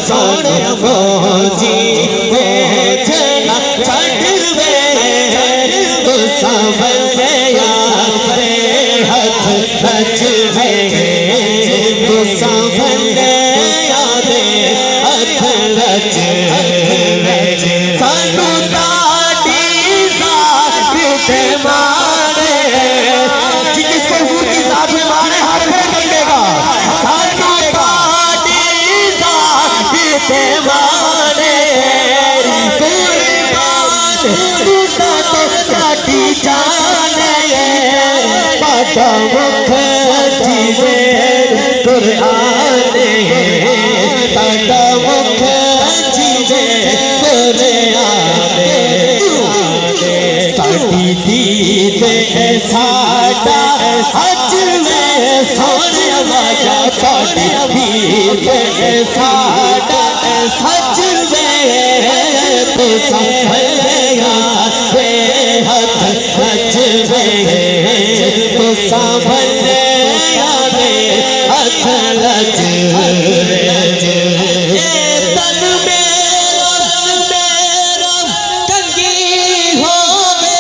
सोने फौजी जना चढ़वे मुसाफिर यार हथ रचवे मुसाफिर यार हथ रचवे सानू ताड़ी साथ मारे जिसको की साथ मारे हाथ में लगेगा सानू ताड़ी साथ मारे कुर्बान दूसरा तो साथी जाने पाटा मुख जीवे कुरान पाटा मुख जीवे कुरान साडी दीद साडा हज में सोने वाला साडी दीद साडा हज में तो संभलिया हथ हज में तो संभलिया हथ लज तन मेरा कंगी होवे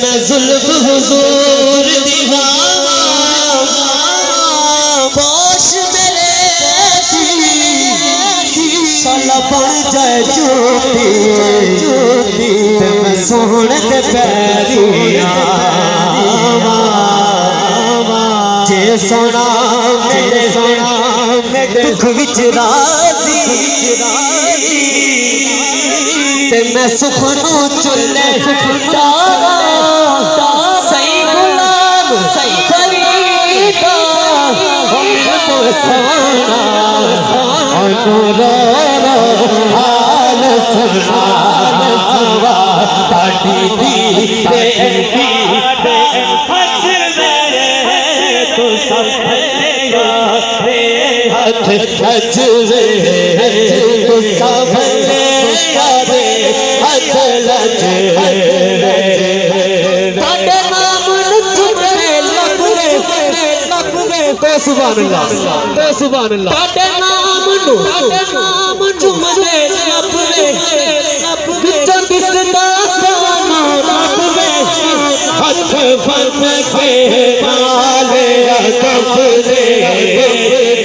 मैं जुल्फ हुजूर दीवाना पोश मेरे साला बन जाए झूठी मैं सोने के पैरिया जे सोना मेरे दुख विच राजी मैं सुखनू चुले सही गुलाम सही खरीदा हमको सोना अनुरारा हाल सुना ताटी दी तो संभलेगा हथ खजवे तो संभलेगा हथ लजवे ताटे नाम चुमे लगवे तो सुभान अल्लाह ताटे नाम चुमे लगवे बिच बिसदा साना लगवे हथ फन के नाले अदब दे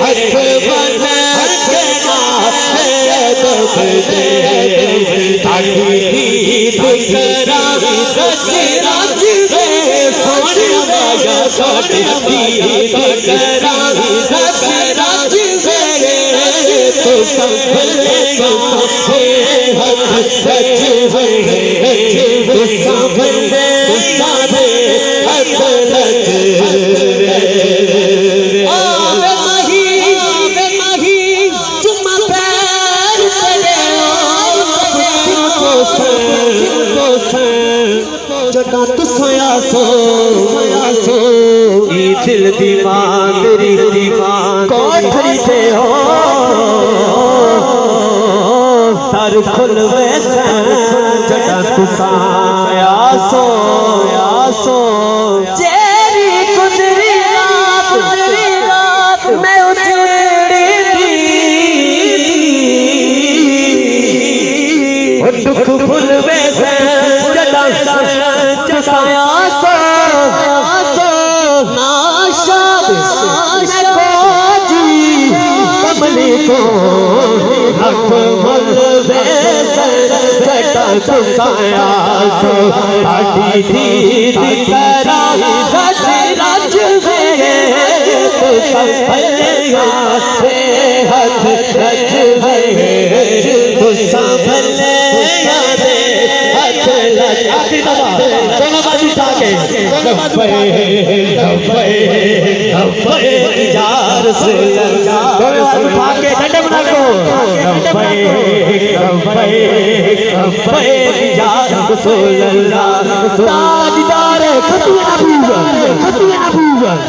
हथ फन के नाले अदब दे ताकी दीद करा सच राज वे सोने वाला साडी दीद करा सच राज वे तो संभलेगा हथ सच वे तो संभलेगा हथ लज आवे मही चुम्मा पैर तेरे जदा तू सोया सो ई दिल दी मां तेरी कोठरी ते हो सर खुलवे जदा तू सोया सो जेरी गुजरी रात मैं उजड़ी दुख भूलवे जदा सोया सो नाशाद कमली को हक भूलवे सटा सुसाया सो साडी दीद करा सच राज वे तो संभलेगा हथ रचवे तो संभलेगा हथ लज आखिरी दफा दोनों बाजू उठा के लब्बैक या रसूल अल्लाह दोनों बाजू उठा के डंडे बना को लब्बैक या रसूल अल्लाह ताजदार खतुए नबूवत